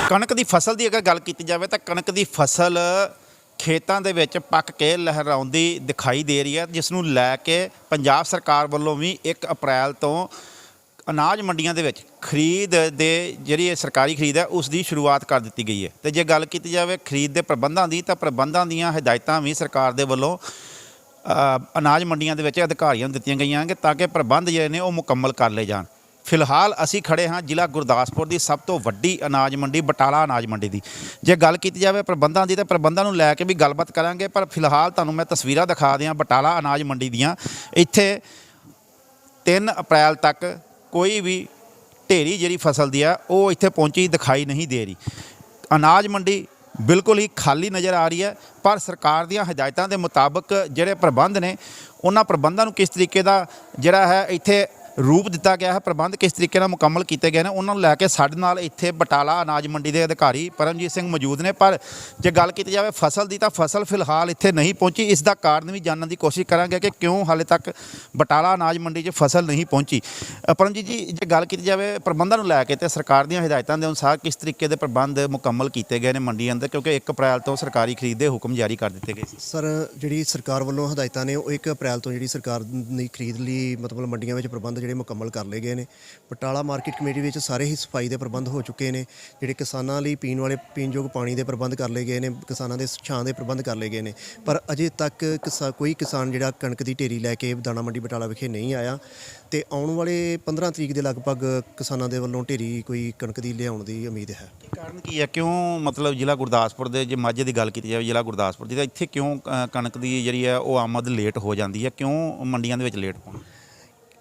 कणक की फसल की अगर गल की जाए तो कणक की फसल खेतों के विच पक के लहराउंदी दिखाई दे रही है, जिसनूं लैके पंजाब सरकार वालों भी 1 अप्रैल तो अनाज मंडियां दे विच खरीद दे जिहड़ी सरकारी खरीद है उसकी शुरुआत कर दी गई है। तो जे गल की जाए खरीद के प्रबंधों की, तो प्रबंधों दीयां हिदायतां भी सरकार दे वल्लों अनाज मंडियां दे विच अधिकारियों नूं दित्तियां गईयां कि ताकि प्रबंध जिहड़े ने वो मुकम्मल कर ले जाण। फिलहाल असी खड़े हाँ जिला गुरदासपुर की सब तो वड्डी अनाज मंडी बटाला अनाज मंडी की। जे गल की जाए प्रबंधों की, तो प्रबंधों नूं लैके भी गलबात करांगे, पर फिलहाल तुहानूं मैं तस्वीरां दिखा दियां बटाला अनाज मंडी दियां। इत्थे 3 अप्रैल तक कोई भी ढेरी जिहड़ी फसल दी है वो इत्थे पहुंची दिखाई नहीं दे रही। अनाज मंडी बिल्कुल ही खाली नज़र आ रही है, पर सरकार दीयां हिदायतां दे मुताबक जिहड़े प्रबंध ने उन्हां प्रबंधां नूं किस तरीके दा जिहड़ा है इत्थे रूप दिता गया है, प्रबंध किस तरीके नाल मुकम्मल किए गए हैं, उन्होंने लैके साडे नाल इत्थे बटाला अनाज मंडी के अधिकारी परमजीत सिंह मौजूद ने। पर जे गल की जाए फसल की, तो फसल फिलहाल इत्थे नहीं पहुंची। इसका कारण भी जानने की कोशिश करांगे कि क्यों हाले तक बटाला अनाज मंडी च फसल नहीं पहुंची। परमजीत जी, जे गल की जाए प्रबंधों लैके तो सरकार दी हिदायतों के अनुसार किस तरीके के प्रबंध मुकम्मल किए गए हैं मंडी अंदर, क्योंकि 1 अप्रैल तो सरकारी खरीद के हुक्म जारी कर दिए गए? सर जी सरकार वालों हिदायतां ने 1 अप्रैल तो जी सरकार की खरीद ली मतलब मंडियों में प्रबंध ਜਿਹੜੇ ਮੁਕੰਮਲ कर ले गए हैं। बटाला मार्केट कमेटी में सारे ही सफाई के प्रबंध हो चुके हैं। ਜਿਹੜੇ किसानों ਲਈ पीण वाले पीणयोग पानी के प्रबंध कर ले गए हैं, किसानों के छां के प्रबंध कर ले गए हैं। पर अजे तक कोई किसान जिहड़ा कणक की ढेरी लैके दाणा मंडी बटाला विखे नहीं आया। तो आने वाले 15 तरीक के लगभग किसानों के वालों ढेरी कोई कणक की लियाउण की उम्मीद है। कारण की है, क्यों मतलब जिला गुरदासपुर के जो माझे की गल की जाए जिला गुरदासपुर की, तो इत्थे क्यों कणक की जी है वो आमद लेट हो जाती है, क्यों मंडियां दे विच लेट पहुंच?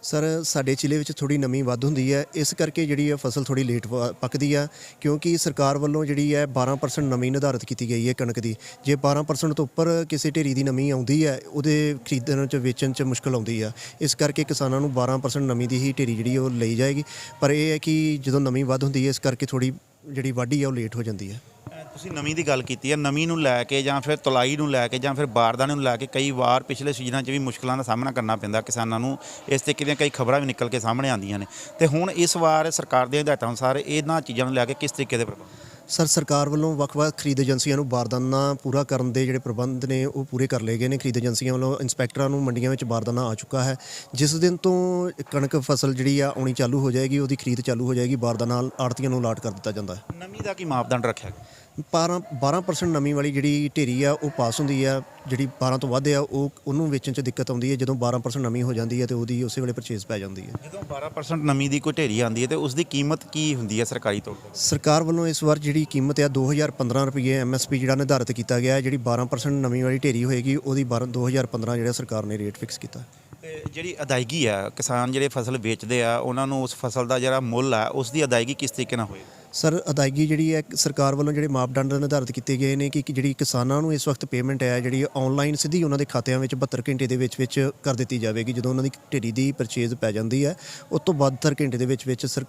सर साडे जिले में थोड़ी नमी वध हुंदी है, इस करके जिहड़ी है फसल थोड़ी लेट पकदी है, क्योंकि सरकार वालों जिहड़ी है 12% नमी निर्धारित की गई है कणक की। जे 12% तो उपर किसी ढेरी की नमी आउंदी है उहदे खरीदण च वेचण च मुश्किल आउंदी है। इस करके किसानों नूं 12% नमी की ही ढेरी जिहड़ी वो लई जाएगी। पर यह है कि जदों नमी वध हुंदी है इस करके थोड़ी जिहड़ी वाढी है वो लेट हो जाती है। ਤੁਸੀਂ ਨਮੀ ਦੀ ਗੱਲ ਕੀਤੀ ਹੈ, ਨਮੀ ਨੂੰ ਲੈ ਕੇ ਜਾਂ ਫਿਰ ਤੁਲਾਈ ਨੂੰ ਲੈ ਕੇ ਜਾਂ ਫਿਰ ਬਾਰਦਾਨੇ ਨੂੰ ਲੈ ਕੇ ਕਈ ਵਾਰ ਪਿਛਲੇ ਸੀਜ਼ਨਾਂ 'ਚ ਵੀ ਮੁਸ਼ਕਲਾਂ ਦਾ ਸਾਹਮਣਾ ਕਰਨਾ ਪੈਂਦਾ ਕਿਸਾਨਾਂ ਨੂੰ। ਇਸ ਤਰੀਕੇ ਦੀਆਂ ਕਈ ਖਬਰਾਂ ਵੀ ਨਿਕਲ ਕੇ ਸਾਹਮਣੇ ਆਉਂਦੀਆਂ ਨੇ, ਤੇ ਹੁਣ ਇਸ ਵਾਰ ਸਰਕਾਰ ਦੀਆਂ ਹਦਾਇਤਾਂ ਅਨੁਸਾਰ ਇਹਨਾਂ ਚੀਜ਼ਾਂ ਨੂੰ ਲੈ ਕੇ ਕਿਸ ਤਰੀਕੇ ਦੇ ਪ੍ਰਬੰਧ? ਸਰ ਸਰਕਾਰ ਵੱਲੋਂ ਵੱਖ-ਵੱਖ ਖਰੀਦ ਏਜੰਸੀਆਂ ਨੂੰ ਬਾਰਦਾਨਾ ਪੂਰਾ ਕਰਨ ਦੇ ਜਿਹੜੇ ਪ੍ਰਬੰਧ ਨੇ ਉਹ ਪੂਰੇ ਕਰ ਲਏ ਗਏ ਨੇ। ਖਰੀਦ ਏਜੰਸੀਆਂ ਵੱਲੋਂ ਇੰਸਪੈਕਟਰਾਂ ਨੂੰ ਮੰਡੀਆਂ ਵਿੱਚ ਬਾਰਦਾਨਾ ਆ ਚੁੱਕਾ ਹੈ। ਜਿਸ ਦਿਨ ਤੋਂ ਕਣਕ ਫਸਲ ਜਿਹੜੀ ਆ ਆਉਣੀ ਚਾਲੂ ਹੋ ਜਾਏਗੀ, ਉਹਦੀ ਖਰੀਦ ਚਾਲੂ ਹੋ ਜਾਏਗੀ, ਬਾਰਦਾਨਾ ਆੜ੍ਹਤੀਆਂ ਨੂੰ ਅਲਾਟ ਕਰ ਦਿੱਤਾ ਜਾਂਦਾ ਹੈ। ਨਮੀ ਦਾ ਕੀ ਮਾਪਦੰਡ ਰੱਖਿਆ ਗਿਆ? 12% ਨਮੀ ਵਾਲੀ ਜਿਹੜੀ ਢੇਰੀ ਆ ਉਹ ਪਾਸ ਹੁੰਦੀ ਆ, ਜਿਹੜੀ 12 ਤੋਂ ਵੱਧ ਆ ਉਹਨੂੰ ਵੇਚਣ 'ਚ ਦਿੱਕਤ ਆਉਂਦੀ ਹੈ। ਜਦੋਂ 12% ਨਮੀ ਹੋ ਜਾਂਦੀ ਹੈ ਤੇ ਉਹਦੀ ਉਸੇ ਵੇਲੇ ਪਰਚੇਜ਼ ਪੈ ਜਾਂਦੀ ਹੈ। ਜਦੋਂ 12% ਨਮੀ ਦੀ ਕੋਈ ਢੇਰੀ ਆਉਂਦੀ ਹੈ ਤੇ ਉਸ ਦੀ ਕੀਮਤ ਕੀ ਹੁੰਦੀ ਹੈ ਸਰਕਾਰੀ ਤੌਰ 'ਤੇ? ਸਰਕਾਰ ਵੱਲੋਂ ਇਸ ਵਾਰ ਜਿਹੜੀ ਕੀਮਤ ਆ 2015 ਰੁਪਏ MSP ਜਿਹੜਾ ਨਿਰਧਾਰਿਤ ਕੀਤਾ ਗਿਆ। ਜਿਹੜੀ 12% ਨਮੀ ਵਾਲੀ ਢੇਰੀ ਹੋਏਗੀ ਉਹਦੀ 2015 ਜਿਹੜਾ ਸਰਕਾਰ ਨੇ ਰੇਟ ਫਿਕਸ ਕੀਤਾ। ਤੇ ਜਿਹੜੀ ਅਦਾਇਗੀ ਆ ਕਿਸਾਨ ਜਿਹੜੇ ਫਸਲ ਵੇਚਦੇ ਆ ਉਹਨਾਂ ਨੂੰ ਉਸ ਫਸਲ ਦਾ ਜਿਹੜਾ ਮੁੱਲ ਆ ਉਸ ਦੀ ਅਦਾਇਗੀ ਕਿਸ ਤਰੀਕੇ ਨਾਲ ਹੋਏਗੀ? ਸਰ ਅਦਾਇਗੀ ਜਿਹੜੀ ਹੈ ਸਰਕਾਰ ਵੱਲੋਂ ਜਿਹੜੇ ਮਾਪਦੰਡ ਨਿਰਧਾਰਿਤ ਕੀਤੇ ਗਏ ਨੇ ਕਿ ਜਿਹੜੀ ਕਿਸਾਨਾਂ ਨੂੰ ਇਸ ਵਕਤ ਪੇਮੈਂਟ ਹੈ ਜਿਹੜੀ ਆਨਲਾਈਨ ਸਿੱਧੀ ਉਹਨਾਂ ਦੇ ਖਾਤਿਆਂ ਵਿੱਚ 72 ਘੰਟੇ ਦੇ ਵਿੱਚ ਕਰ ਦਿੱਤੀ ਜਾਵੇਗੀ। ਜਦੋਂ ਉਹਨਾਂ ਦੀ ਢੇਰੀ ਦੀ ਪਰਚੇਜ਼ ਪੈ ਜਾਂਦੀ ਹੈ ਉਸ ਤੋਂ 72 ਘੰਟੇ ਦੇ ਵਿੱਚ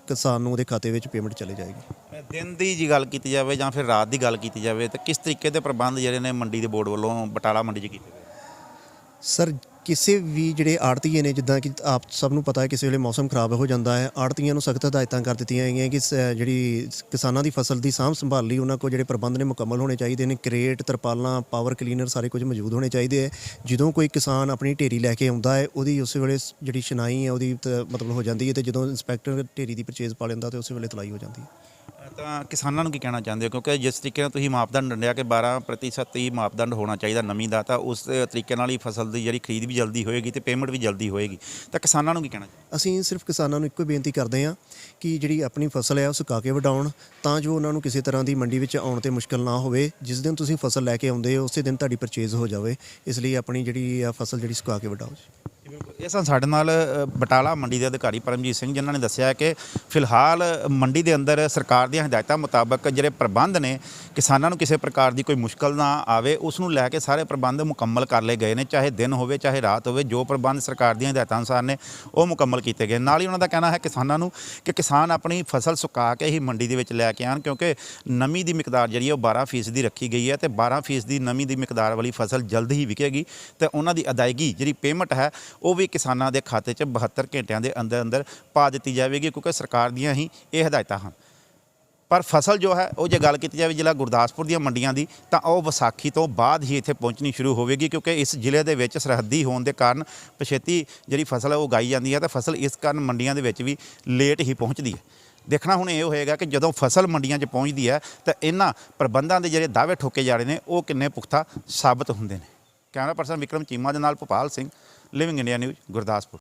ਕਿਸਾਨ ਨੂੰ ਉਹਦੇ ਖਾਤੇ ਵਿੱਚ ਪੇਮੈਂਟ ਚਲੇ ਜਾਏਗੀ। ਦਿਨ ਦੀ ਜੀ ਗੱਲ ਕੀਤੀ ਜਾਵੇ ਜਾਂ ਫਿਰ ਰਾਤ ਦੀ ਗੱਲ ਕੀਤੀ ਜਾਵੇ ਤਾਂ ਕਿਸ ਤਰੀਕੇ ਦੇ ਪ੍ਰਬੰਧ ਜਿਹੜੇ ਨੇ ਮੰਡੀ ਦੇ ਬੋਰਡ ਵੱਲੋਂ ਬਟਾਲਾ ਮੰਡੀ 'ਚ ਕੀਤੇ ਗਏ? ਸਰ ਕਿਸੇ ਵੀ ਜਿਹੜੇ ਆੜ੍ਹਤੀਏ ਨੇ, ਜਿੱਦਾਂ ਕਿ ਆਪ ਸਭ ਨੂੰ ਪਤਾ ਹੈ ਕਿਸੇ ਵੇਲੇ ਮੌਸਮ ਖਰਾਬ ਹੋ ਜਾਂਦਾ ਹੈ, ਆੜ੍ਹਤੀਆਂ ਨੂੰ ਸਖਤ ਹਦਾਇਤਾਂ ਕਰ ਦਿੱਤੀਆਂ ਗਈਆਂ ਕਿ ਜਿਹੜੀ ਕਿਸਾਨਾਂ ਦੀ ਫਸਲ ਦੀ ਸਾਂਭ ਸੰਭਾਲ ਲਈ ਉਹਨਾਂ ਕੋਲ ਜਿਹੜੇ ਪ੍ਰਬੰਧ ਨੇ ਮੁਕੰਮਲ ਹੋਣੇ ਚਾਹੀਦੇ ਨੇ। ਕਰੇਟ, ਤਰਪਾਲਾਂ, ਪਾਵਰ ਕਲੀਨਰ ਸਾਰੇ ਕੁਝ ਮੌਜੂਦ ਹੋਣੇ ਚਾਹੀਦੇ ਹੈ। ਜਦੋਂ ਕੋਈ ਕਿਸਾਨ ਆਪਣੀ ਢੇਰੀ ਲੈ ਕੇ ਆਉਂਦਾ ਹੈ ਉਹਦੀ ਉਸੇ ਵੇਲੇ ਜਿਹੜੀ ਸ਼ਨਾਈ ਹੈ ਉਹਦੀ ਮਤਲਬ ਹੋ ਜਾਂਦੀ ਹੈ, ਅਤੇ ਜਦੋਂ ਇੰਸਪੈਕਟਰ ਢੇਰੀ ਦੀ ਪਰਚੇਜ਼ ਪਾ ਲੈਂਦਾ ਤਾਂ ਉਸੇ ਵੇਲੇ ਤੁਲਾਈ ਹੋ ਜਾਂਦੀ ਹੈ। ਤਾਂ ਕਿਸਾਨਾਂ ਨੂੰ ਕੀ ਕਹਿਣਾ ਚਾਹੁੰਦੇ ਹੋ, ਕਿਉਂਕਿ ਜਿਸ ਤਰੀਕੇ ਨਾਲ ਤੁਸੀਂ ਮਾਪਦੰਡ ਡੰਡਿਆ ਕਿ 12% ਹੀ ਮਾਪਦੰਡ ਹੋਣਾ ਚਾਹੀਦਾ ਨਮੀ ਦਾ, ਤਾਂ ਉਸ ਤਰੀਕੇ ਨਾਲ ਹੀ ਫਸਲ ਦੀ ਜਿਹੜੀ ਖਰੀਦ ਵੀ ਜਲਦੀ ਹੋਏਗੀ ਅਤੇ ਪੇਮੈਂਟ ਵੀ ਜਲਦੀ ਹੋਏਗੀ, ਤਾਂ ਕਿਸਾਨਾਂ ਨੂੰ ਕੀ ਕਹਿਣਾ ਚਾਹੀਦਾ? ਅਸੀਂ ਸਿਰਫ ਕਿਸਾਨਾਂ ਨੂੰ ਇੱਕੋ ਬੇਨਤੀ ਕਰਦੇ ਹਾਂ ਕਿ ਜਿਹੜੀ ਆਪਣੀ ਫਸਲ ਹੈ ਉਹ ਸੁਕਾ ਕੇ ਵਡਾਉਣ, ਤਾਂ ਜੋ ਉਹਨਾਂ ਨੂੰ ਕਿਸੇ ਤਰ੍ਹਾਂ ਦੀ ਮੰਡੀ ਵਿੱਚ ਆਉਣ 'ਤੇ ਮੁਸ਼ਕਿਲ ਨਾ ਹੋਵੇ। ਜਿਸ ਦਿਨ ਤੁਸੀਂ ਫਸਲ ਲੈ ਕੇ ਆਉਂਦੇ ਹੋ ਉਸੇ ਦਿਨ ਤੁਹਾਡੀ ਪਰਚੇਜ਼ ਹੋ ਜਾਵੇ। ਇਸ ਲਈ ਆਪਣੀ ਜਿਹੜੀ ਆ ਫਸਲ ਜਿਹੜੀ ਸੁਕਾ ਕੇ ਵਡਾਓ। ਇਹ ਸਨ ਸਾਡੇ ਨਾਲ ਬਟਾਲਾ ਮੰਡੀ ਦੇ ਅਧਿਕਾਰੀ ਪਰਮਜੀਤ ਸਿੰਘ, ਜਿਨ੍ਹਾਂ ਨੇ ਦੱਸਿਆ ਕਿ ਫਿਲਹਾਲ ਮੰਡੀ ਦੇ ਅੰਦਰ ਸਰਕਾਰ ਦੀਆਂ ਹਦਾਇਤਾਂ ਮੁਤਾਬਕ ਜਿਹੜੇ ਪ੍ਰਬੰਧ ਨੇ ਕਿਸਾਨਾਂ ਨੂੰ ਕਿਸੇ ਪ੍ਰਕਾਰ ਦੀ ਕੋਈ ਮੁਸ਼ਕਲ ਨਾ ਆਵੇ ਉਸ ਨੂੰ ਲੈ ਕੇ ਸਾਰੇ ਪ੍ਰਬੰਧ ਮੁਕੰਮਲ ਕਰ ਲਏ ਗਏ ਨੇ। ਚਾਹੇ ਦਿਨ ਹੋਵੇ ਚਾਹੇ ਰਾਤ ਹੋਵੇ, ਜੋ ਪ੍ਰਬੰਧ ਸਰਕਾਰ ਦੀਆਂ ਹਦਾਇਤਾਂ ਅਨੁਸਾਰ ਨੇ ਉਹ ਮੁਕੰਮਲ ਕੀਤੇ ਗਏ। ਨਾਲ ਹੀ ਉਹਨਾਂ ਦਾ ਕਹਿਣਾ ਹੈ ਕਿਸਾਨਾਂ ਨੂੰ ਕਿ ਕਿਸਾਨ ਆਪਣੀ ਫਸਲ ਸੁਕਾ ਕੇ ਹੀ ਮੰਡੀ ਦੇ ਵਿੱਚ ਲੈ ਕੇ ਆਉਣ, ਕਿਉਂਕਿ ਨਮੀ ਦੀ ਮਿਕਦਾਰ ਜਿਹੜੀ ਉਹ 12% ਦੀ ਰੱਖੀ ਗਈ ਹੈ ਅਤੇ 12% ਦੀ ਨਮੀ ਦੀ ਮਿਕਦਾਰ ਵਾਲੀ ਫਸਲ ਜਲਦ ਹੀ ਵਿਕੇਗੀ ਅਤੇ ਉਹਨਾਂ ਦੀ ਅਦਾਇਗੀ ਜਿਹੜੀ ਪੇਮੈਂਟ ਹੈ ਉਹ ਵੀ ਕਿਸਾਨਾਂ ਦੇ ਖਾਤੇ 'ਚ 72 ਘੰਟਿਆਂ ਦੇ ਅੰਦਰ ਅੰਦਰ ਪਾ ਦਿੱਤੀ ਜਾਵੇਗੀ, ਕਿਉਂਕਿ ਸਰਕਾਰ ਦੀਆਂ ਹੀ ਇਹ ਹਦਾਇਤਾਂ ਹਨ। ਪਰ ਫਸਲ ਜੋ ਹੈ ਉਹ ਜੇ ਗੱਲ ਕੀਤੀ ਜਾਵੇ ਜ਼ਿਲ੍ਹਾ ਗੁਰਦਾਸਪੁਰ ਦੀਆਂ ਮੰਡੀਆਂ ਦੀ ਤਾਂ ਉਹ ਵਿਸਾਖੀ ਤੋਂ ਬਾਅਦ ਹੀ ਇੱਥੇ ਪਹੁੰਚਣੀ ਸ਼ੁਰੂ ਹੋਵੇਗੀ, ਕਿਉਂਕਿ ਇਸ ਜ਼ਿਲ੍ਹੇ ਦੇ ਵਿੱਚ ਸਰਹੱਦੀ ਹੋਣ ਦੇ ਕਾਰਨ ਪਛੇਤੀ ਜਿਹੜੀ ਫਸਲ ਹੈ ਉਹ ਉਗਾਈ ਜਾਂਦੀ ਹੈ, ਤਾਂ ਫਸਲ ਇਸ ਕਾਰਨ ਮੰਡੀਆਂ ਦੇ ਵਿੱਚ ਵੀ ਲੇਟ ਹੀ ਪਹੁੰਚਦੀ ਹੈ। ਦੇਖਣਾ ਹੁਣ ਇਹ ਹੋਏਗਾ ਕਿ ਜਦੋਂ ਫਸਲ ਮੰਡੀਆਂ 'ਚ ਪਹੁੰਚਦੀ ਹੈ ਤਾਂ ਇਹਨਾਂ ਪ੍ਰਬੰਧਾਂ ਦੇ ਜਿਹੜੇ ਦਾਅਵੇ ਠੋਕੇ ਜਾ ਰਹੇ ਨੇ ਉਹ ਕਿੰਨੇ ਪੁਖਤਾ ਸਾਬਤ ਹੁੰਦੇ ਨੇ। ਕੈਮਰਾ ਪਰਸਨ ਵਿਕਰਮ ਚੀਮਾ ਦੇ ਨਾਲ Bhopal Singh, living India news, Gurdaspur.